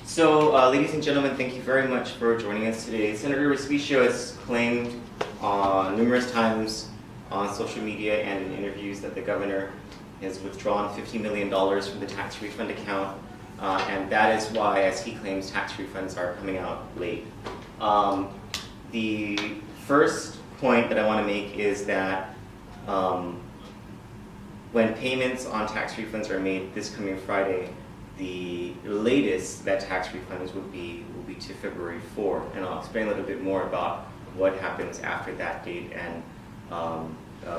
So, ladies and gentlemen, thank you very much for joining us today. Senator Refunds has claimed numerous times on social media and in interviews that the governor has withdrawn $50 million from the tax refund account, and that is why, as he claims, tax refunds are coming out late. The first point that I want to make is that when payments on tax refunds are made this coming Friday, the latest that tax refunds will be to February 4, and I'll explain a little bit more about what happens after that date and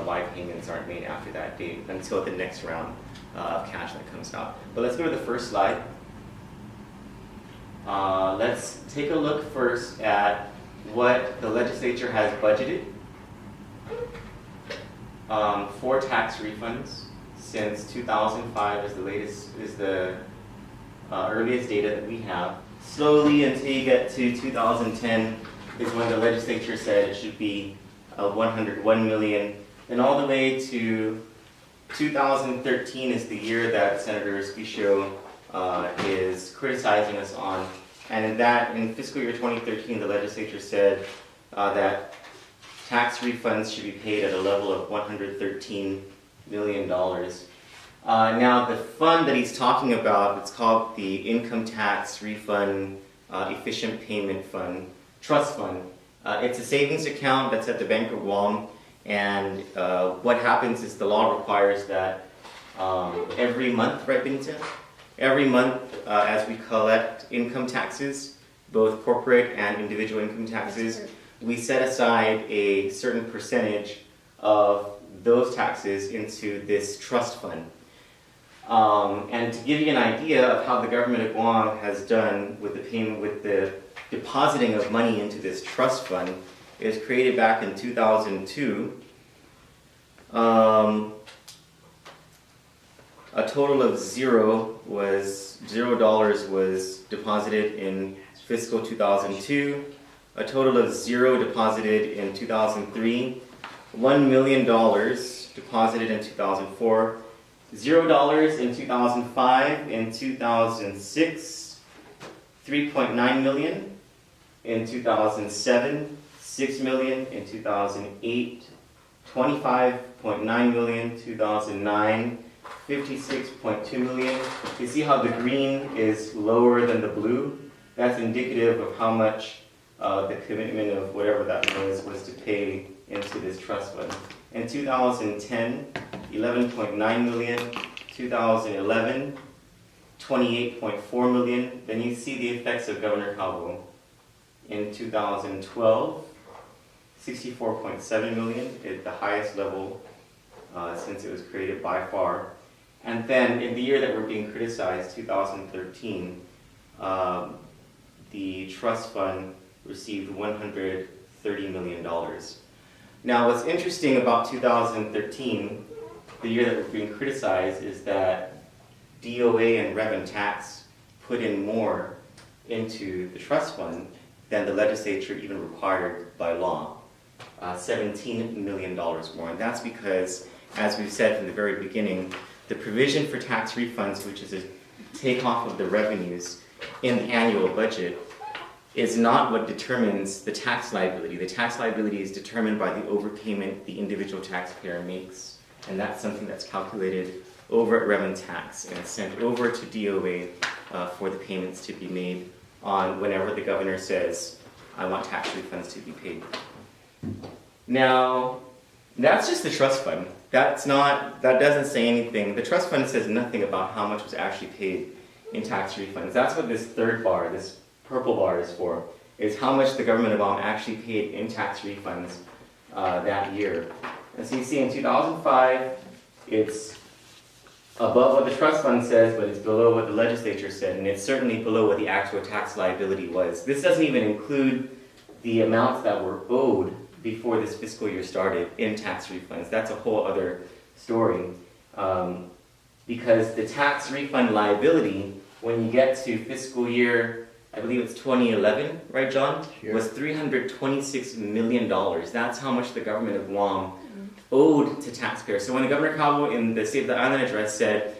why payments aren't made after that date until the next round of cash that comes out. But let's go to the first slide. Let's take a look first at what the legislature has budgeted for tax refunds since 2005 is the earliest data that we have. Slowly until you get to 2010 is when the legislature said it should be 101 million. And all the way to 2013 is the year that Senator Fiscal is criticizing us on. And in fiscal year 2013, the legislature said that tax refunds should be paid at a level of $113 million. Now, the fund that he's talking about, it's called the Income Tax Refund Efficient Payment Fund, Trust Fund. It's a savings account that's at the Bank of Guam, and what happens is the law requires that every month, right, Benita? Every month, as we collect income taxes, both corporate and individual income taxes, we set aside a certain percentage of those taxes into this trust fund. And to give you an idea of how the government of Guam has done with the depositing of money into this trust fund, it was created back in 2002. A total of $0 was deposited in fiscal 2002. A total of $0 deposited in 2003. $1 million deposited in 2004. $0 in 2005, in 2006, 3.9 million in 2007, 6 million in 2008, 25.9 million 2009, 56.2 million. You see how the green is lower than the blue? That's indicative of how much the commitment of whatever that was to pay into this trust fund. In 2010, 11.9 million, 2011, 28.4 million. Then you see the effects of Governor Calvo. In 2012, 64.7 million, at the highest level since it was created by far. And then in the year that we're being criticized, 2013, the trust fund received $130 million. Now, what's interesting about 2013, the year that we're being criticized, is that DOA and Rev and Tax put in more into the trust fund than the legislature even required by law, $17 million more. And that's because, as we've said from the very beginning, the provision for tax refunds, which is a takeoff of the revenues in the annual budget, is not what determines the tax liability. The tax liability is determined by the overpayment the individual taxpayer makes. And that's something that's calculated over at Revenue Tax and sent over to DOA for the payments to be made on whenever the governor says, I want tax refunds to be paid. Now, that's just the trust fund. That doesn't say anything. The trust fund says nothing about how much was actually paid in tax refunds. That's what this third bar, this purple bar is for, is how much the government of Guam actually paid in tax refunds that year. And so you see in 2005, it's above what the trust fund says, but it's below what the legislature said, and it's certainly below what the actual tax liability was. This doesn't even include the amounts that were owed before this fiscal year started in tax refunds. That's a whole other story. Because the tax refund liability, when you get to fiscal year, I believe it's 2011, right, John? Sure. Was $326 million. That's how much the government of Guam owed to taxpayers. So when the Governor Calvo in the State of the Island address said,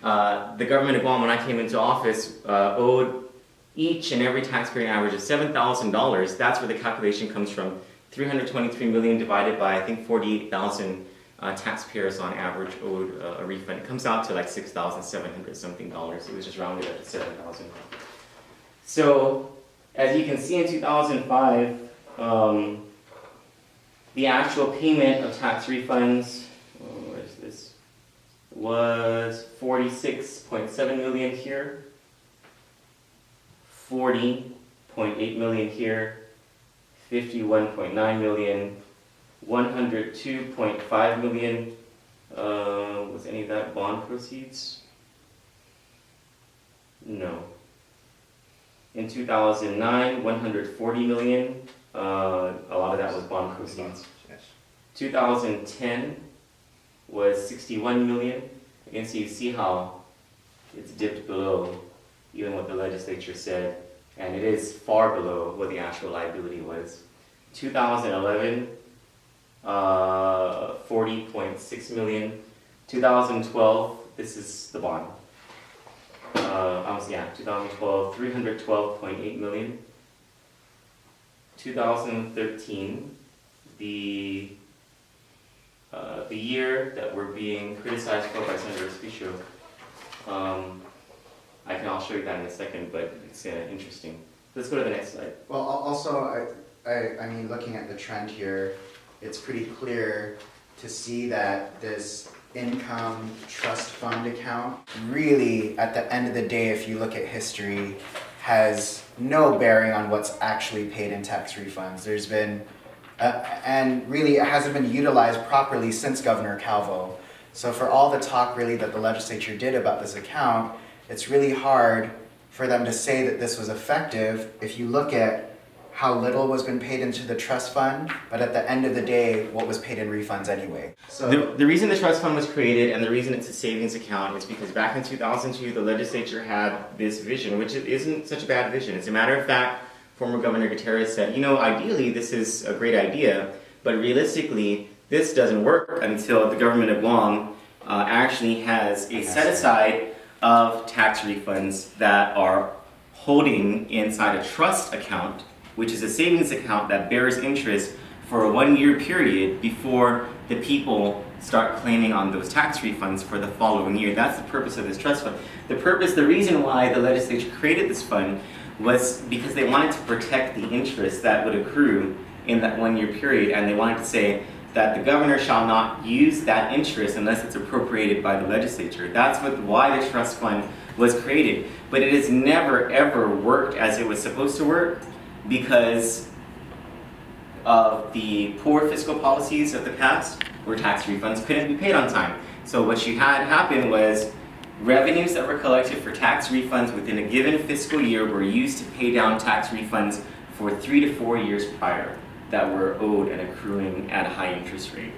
the government of Guam, when I came into office, owed each and every taxpayer an average of $7,000. That's where the calculation comes from. 323 million divided by, I think, 48,000 taxpayers on average owed a refund. It comes out to like 6,700 something dollars. It was just rounded up to 7,000. So, as you can see in 2005, the actual payment of tax refunds, where is this, was 46.7 million here, 40.8 million here, 51.9 million, 102.5 million. Was any of that bond proceeds? No. In 2009, 140 million. A lot of that was bond proceeds. 2010 was 61 million. Again, so you see how it's dipped below even what the legislature said, and it is far below what the actual liability was. 2011, 40.6 million. 2012, this is the bond. 2012, 312.8 million. 2013, the year that we're being criticized for by Senator Fiscal. I'll show you that in a second, but it's interesting. Let's go to the next slide. Well, also, I mean, looking at the trend here, it's pretty clear to see that this income trust fund account really, at the end of the day, if you look at history, has no bearing on what's actually paid in tax refunds. There's been, and really it hasn't been utilized properly since Governor Calvo. So for all the talk really that the legislature did about this account, it's really hard for them to say that this was effective if you look at how little was been paid into the trust fund, but at the end of the day, what was paid in refunds anyway. So the reason the trust fund was created and the reason it's a savings account is because back in 2002, the legislature had this vision, which isn't such a bad vision. As a matter of fact, former Governor Gutierrez said, you know, ideally this is a great idea, but realistically, this doesn't work until the government of Guam actually has a set-aside of tax refunds that are holding inside a trust account, which is a savings account that bears interest for a 1-year period before the people start claiming on those tax refunds for the following year. That's the purpose of this trust fund. The reason why the legislature created this fund was because they wanted to protect the interest that would accrue in that 1-year period, and they wanted to say that the governor shall not use that interest unless it's appropriated by the legislature. That's why the trust fund was created. But it has never ever worked as it was supposed to work because of the poor fiscal policies of the past where tax refunds couldn't be paid on time. So what you had happen was revenues that were collected for tax refunds within a given fiscal year were used to pay down tax refunds for 3 to 4 years prior that were owed and accruing at a high interest rate.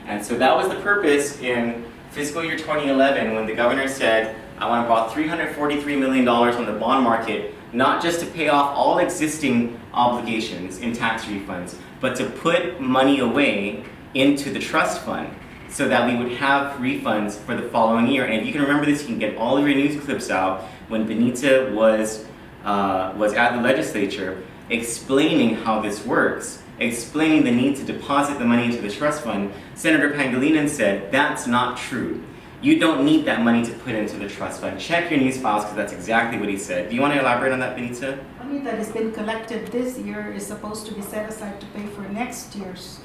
And so that was the purpose in fiscal year 2011 when the governor said, I want to borrow $343 million on the bond market, not just to pay off all existing obligations in tax refunds, but to put money away into the trust fund so that we would have refunds for the following year. And if you can remember this, you can get all of your news clips out when Benita was at the legislature explaining how this works, explaining the need to deposit the money into the trust fund. Senator Pangilinan said, that's not true. You don't need that money to put into the trust fund. Check your news files because that's exactly what he said. Do you want to elaborate on that, Benita? Money that has been collected this year is supposed to be set aside to pay for next year's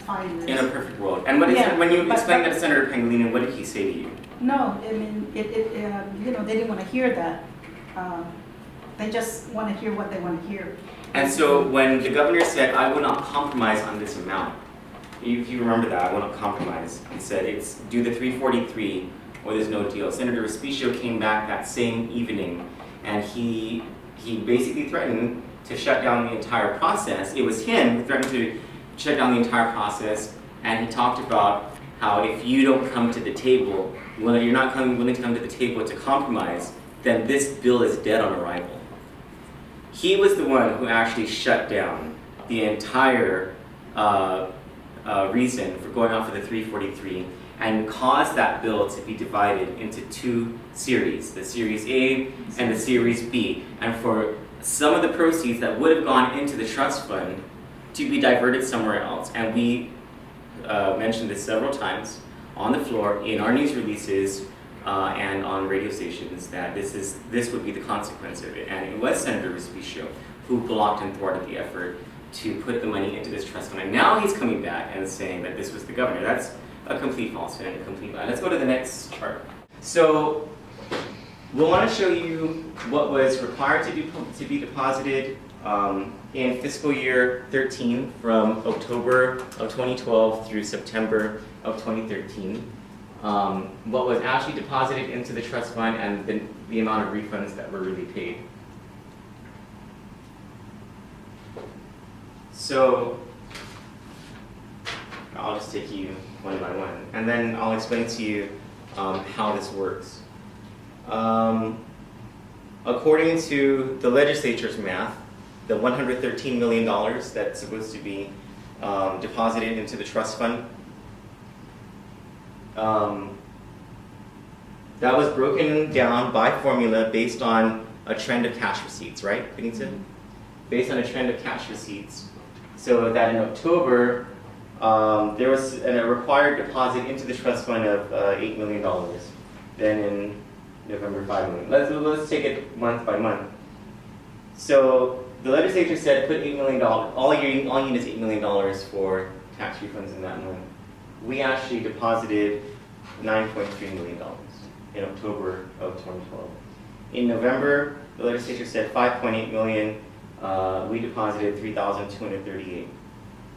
5 years. In a perfect world. And when you explained that to Senator Pangilinan, what did he say to you? No, I mean, they didn't want to hear that. They just want to hear what they want to hear. And so when the governor said, I will not compromise on this amount, if you remember that, I will not compromise. He said, it's do the 343 or there's no deal. Senator Respicio came back that same evening and he basically threatened to shut down the entire process. It was him who threatened to shut down the entire process, and he talked about how if you don't come to the table, when you're not willing to come to the table to compromise, then this bill is dead on arrival. He was the one who actually shut down the entire reason for going off of the 343, and cause that bill to be divided into two series, the Series A and the Series B, and for some of the proceeds that would have gone into the trust fund to be diverted somewhere else. And we mentioned this several times on the floor, in our news releases, and on radio stations, that this would be the consequence of it. And it was Senator Refunds who blocked and thwarted the effort to put the money into this trust fund. And now he's coming back and saying that this was the governor. That's a complete falsehood and a complete lie. Let's go to the next chart. So we'll want to show you what was required to be deposited in fiscal year 13 from October of 2012 through September of 2013. What was actually deposited into the trust fund and the amount of refunds that were really paid. So I'll just take you one by one, and then I'll explain to you how this works. According to the legislature's math, the $113 million that's supposed to be deposited into the trust fund, that was broken down by formula based on a trend of cash receipts, right, Benita? Based on a trend of cash receipts. So that in October, there was a required deposit into the trust fund of $8 million. Then in November, $5 million. Let's take it month by month. So the legislature said put $8 million, all you need is $8 million for tax refunds in that month. We actually deposited $9.3 million in October of 2012. In November, the legislature said $5.8 million. We deposited $3,238.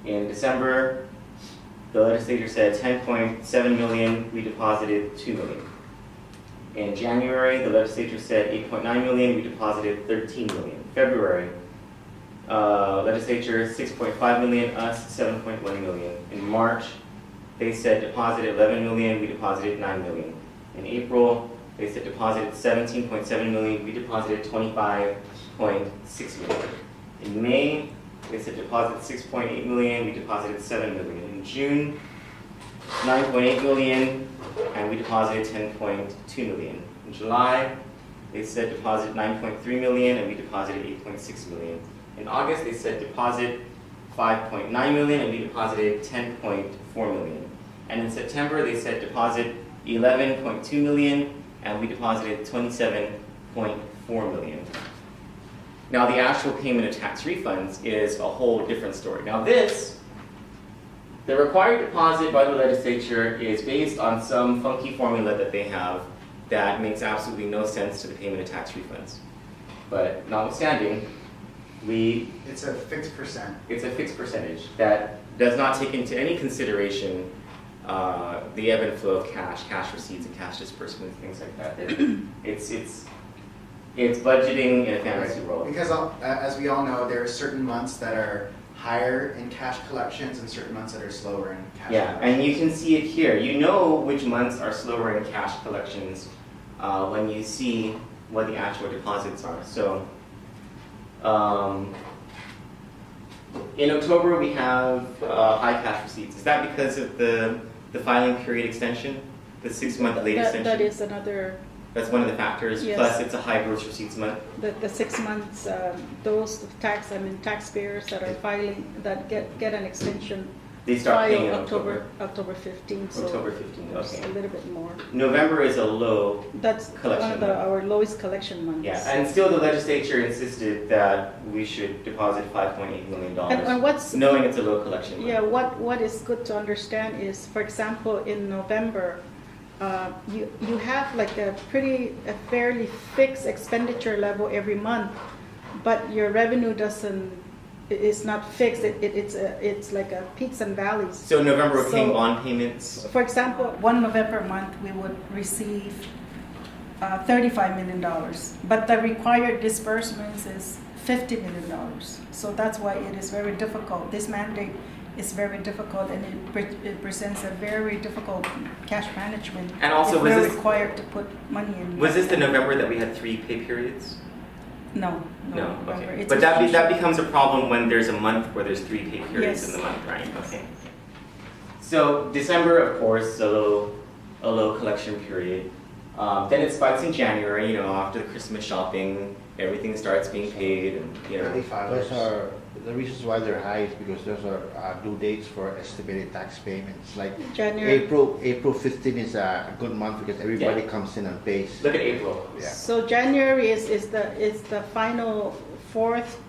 In December, the legislature said $10.7 million. We deposited $2 million. In January, the legislature said $8.9 million. We deposited $13 million. February, legislature $6.5 million. Us $7.1 million. In March, they said deposit $11 million. We deposited $9 million. In April, they said deposit $17.7 million. We deposited $25.6 million. In May, they said deposit $6.8 million. We deposited $7 million. In June, $9.8 million, and we deposited $10.2 million. In July, they said deposit $9.3 million, and we deposited $8.6 million. In August, they said deposit $5.9 million, and we deposited $10.4 million. And in September, they said deposit $11.2 million, and we deposited $27.4 million. Now, the actual payment of tax refunds is a whole different story. Now, the required deposit by the legislature is based on some funky formula that they have that makes absolutely no sense to the payment of tax refunds. But notwithstanding, It's a fixed percent. It's a fixed percentage that does not take into any consideration the ebb and flow of cash receipts and cash disbursements, things like that. It's budgeting in a fantasy world. Because as we all know, there are certain months that are higher in cash collections and certain months that are slower in cash collections. And you can see it here. You know which months are slower in cash collections when you see what the actual deposits are. So in October we have high cash receipts. Is that because of the filing period extension, the 6-month late extension? That is another. That's one of the factors. Yes. Plus, it's a high gross receipts month. The 6 months, those taxpayers that are filing, that get an extension. They start paying in October 15th. So October 15th, it's okay. a little bit more. November is a low That's collection one of our lowest collection months. Yeah, and still the legislature insisted that we should deposit $5.8 million, And what's knowing it's a low collection month. Yeah, what is good to understand is, for example, in November, you have like a fairly fixed expenditure level every month, but your revenue it's not fixed. It's like a peaks and valleys. So November we're paying bond payments. For example, One November month, we would receive $35 million, but the required disbursements is $50 million. So that's why it is very difficult. This mandate is very difficult, and it presents a very difficult cash management. And also, if was we're this- required to put money in? Was this the November that we had 3 pay periods? No. No, okay. It's But a that future- becomes a problem when there's a month where there's 3 pay periods Yes. in the month, right? Okay. So December, of course, a low collection period. Then it spikes in January. You know, after the Christmas shopping, everything starts being paid, and you know. Early filers. Those are, the reasons why they're high is because those are due dates for estimated tax payments. Like January. April 15 is a good month because everybody Yeah. comes in and pays. Look at April. Yeah. So January is the final fourth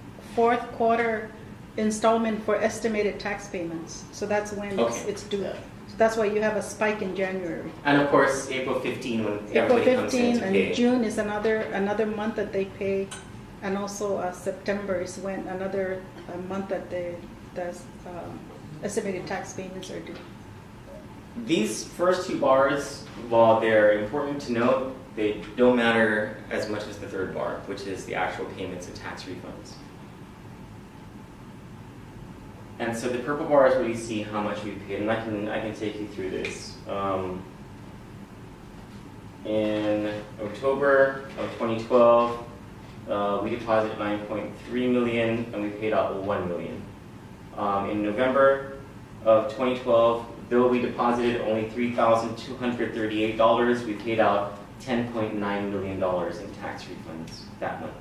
quarter installment for estimated tax payments. So that's when Okay. it's due. So that's why you have a spike in January. And of course, April 15 when April everybody comes in 15 to and pay. June is another month that they pay, and also September is when another month that the estimated tax payments are due. These first two bars, while they're important to note, they don't matter as much as the third bar, which is the actual payments of tax refunds. And so the purple bar is where you see how much we paid, and I can take you through this. In October of 2012, we deposited 9.3 million, and we paid out 1 million. In November of 2012, though we deposited only $3,238, we paid out $10.9 million in tax refunds that month.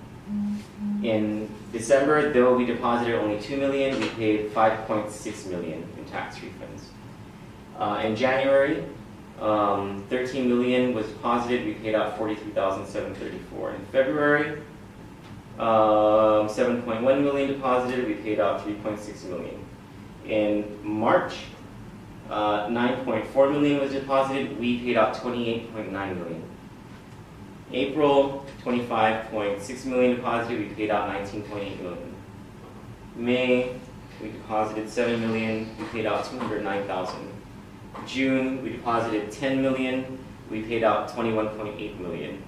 In December, though we deposited only $2 million, we paid $5.6 million in tax refunds. In January, 13 million was deposited, we paid out $43,734. In February, 7.1 million deposited, we paid out 3.6 million. In March, 9.4 million was deposited, we paid out 28.9 million. April, 25.6 million deposited, we paid out 19.8 million. May, we deposited 7 million, we paid out 209,000. June, we deposited 10 million, we paid out 21.8 million.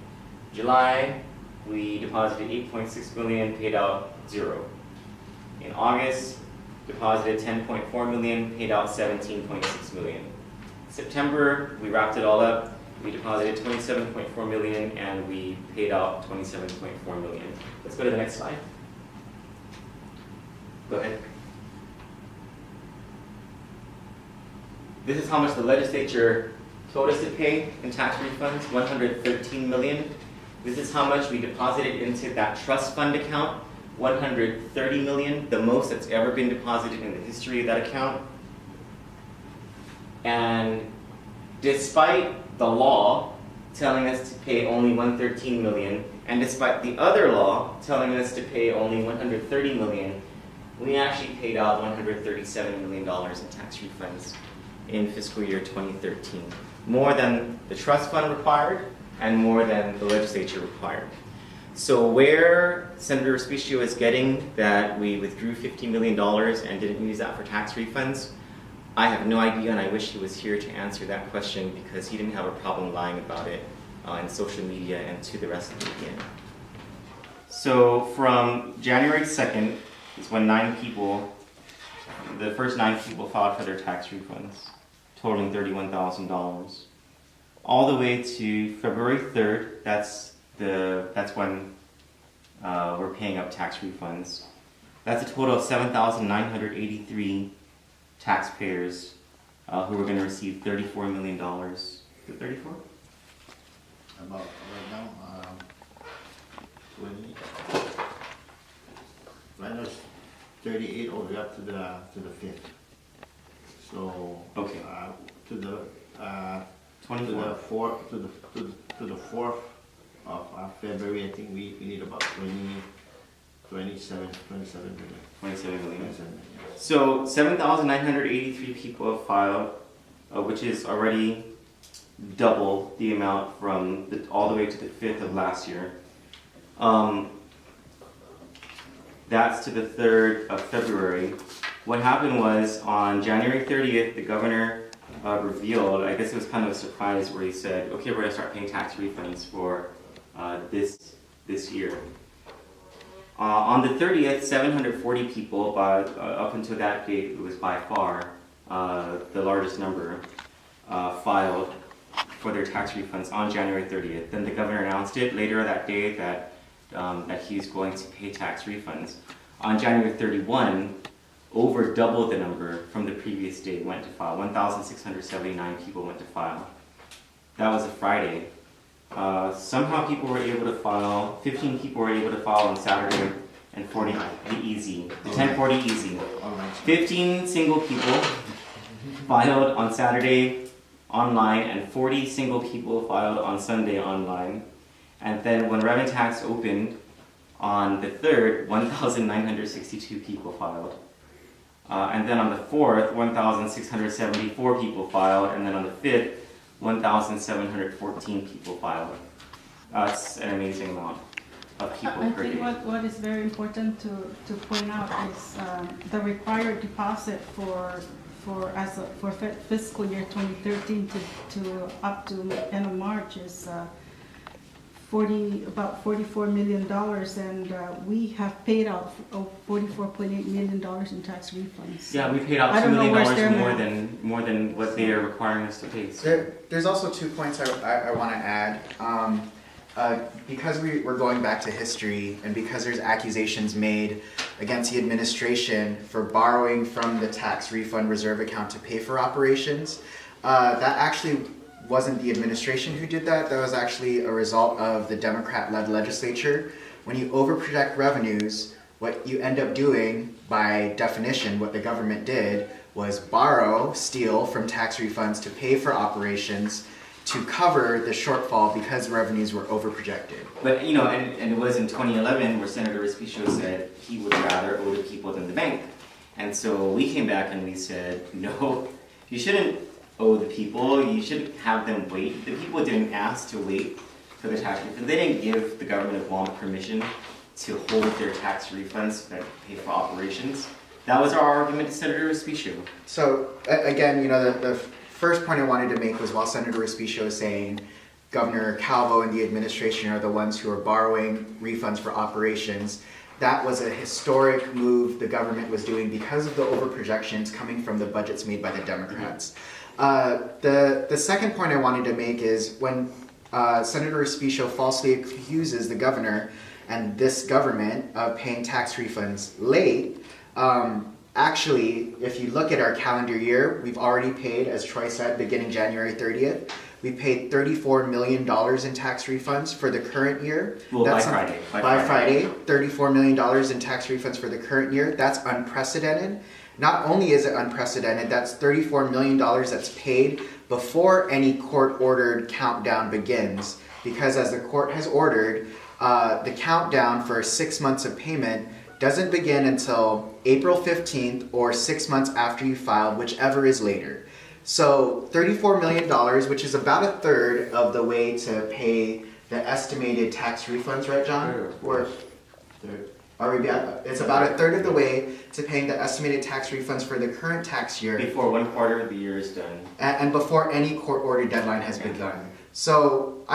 July, we deposited 8.6 million, paid out 0. In August, deposited 10.4 million, paid out 17.6 million. September, we wrapped it all up. We deposited 27.4 million and we paid out 27.4 million. Let's go to the next slide. Go ahead. This is how much the legislature told us to pay in tax refunds, 113 million. This is how much we deposited into that trust fund account, 130 million, the most that's ever been deposited in the history of that account. And despite the law telling us to pay only 113 million, and despite the other law telling us to pay only 130 million, we actually paid out $137 million in tax refunds in fiscal year 2013. More than the trust fund required and more than the legislature required. So where Senator Respicio is getting that we withdrew $50 million and didn't use that for tax refunds, I have no idea, and I wish he was here to answer that question because he didn't have a problem lying about it in social media and to the rest of the media. So from January 2nd is when the first 9 people filed for their tax refunds, totaling $31,000. All the way to February 3rd, that's when we're paying up tax refunds. That's a total of 7,983 taxpayers who are going to receive $34 million. Is it 34? About right now, 20. Right now it's 38 all the way up to the 5th. So Okay. To the 24. 4th of February, I think we need about 27 million. 27 million. 27 million. So 7,983 people have filed, which is already double the amount from all the way to the 5th of last year. That's to the 3rd of February. What happened was on January 30th, the governor revealed, I guess it was kind of a surprise, where he said, okay, we're going to start paying tax refunds for this year. On the 30th, 740 people, up until that date, it was by far the largest number, filed for their tax refunds on January 30th. Then the governor announced it later that day that he's going to pay tax refunds. On January 31, over double the number from the previous day went to file. 1,679 people went to file. That was a Friday. Somehow people were able to file, 15 people were able to file on Saturday, and 40, the easy, the 1040 easy. 15 single people filed on Saturday online, and 40 single people filed on Sunday online. And then when revenue tax opened on the 3rd, 1,962 people filed. And then on the 4th, 1,674 people filed, and then on the 5th, 1,714 people filed. That's an amazing amount of people I per think day. what is very important to point out is the required deposit for fiscal year 2013 to up to end of March is about $44 million, and we have paid out $44.8 million in tax refunds. Yeah, we paid out I $2 don't know where's their million more than what they are requiring us to pay. So. There's also 2 points I want to add. Because we're going back to history, and because there's accusations made against the administration for borrowing from the tax refund reserve account to pay for operations, that actually wasn't the administration who did that. That was actually a result of the Democrat-led legislature. When you overproject revenues, what you end up doing, by definition, what the government did was steal from tax refunds to pay for operations to cover the shortfall because revenues were overprojected. But and it was in 2011 where Senator Respicio said he would rather owe the people than the bank. And so we came back and we said, no, you shouldn't owe the people, you shouldn't have them wait. The people didn't ask to wait for the tax refund. They didn't give the government of Guam permission to hold their tax refunds that pay for operations. That was our argument to Senator Respicio. So again, the first point I wanted to make was while Senator Respicio is saying Governor Calvo and the administration are the ones who are borrowing refunds for operations, that was a historic move the government was doing because of the overprojections coming from the budgets made by the Democrats. The second point I wanted to make is when Senator Respicio falsely accuses the governor and this government of paying tax refunds late, actually, if you look at our calendar year, we've already paid, as Troy said, beginning January 30th, we paid $34 million in tax refunds for the current year. Well, by Friday. By Friday, $34 million in tax refunds for the current year. That's unprecedented. Not only is it unprecedented, that's $34 million that's paid before any court-ordered countdown begins. Because as the court has ordered, the countdown for 6 months of payment doesn't begin until April 15th or 6 months after you file, whichever is later. So $34 million, which is about a third of the way to pay the estimated tax refunds, right, John? It's about a third of the way to paying the estimated tax refunds for the current tax year. Before 1/4 of the year is done. And before any court-ordered deadline has begun. So,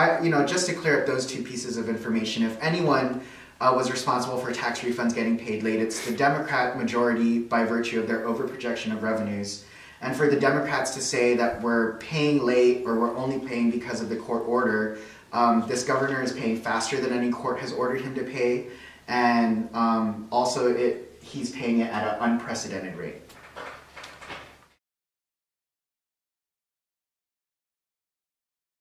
just to clear up those 2 pieces of information, if anyone was responsible for tax refunds getting paid late, it's the Democrat majority by virtue of their overprojection of revenues. And for the Democrats to say that we're paying late or we're only paying because of the court order, this governor is paying faster than any court has ordered him to pay, and also he's paying it at an unprecedented rate.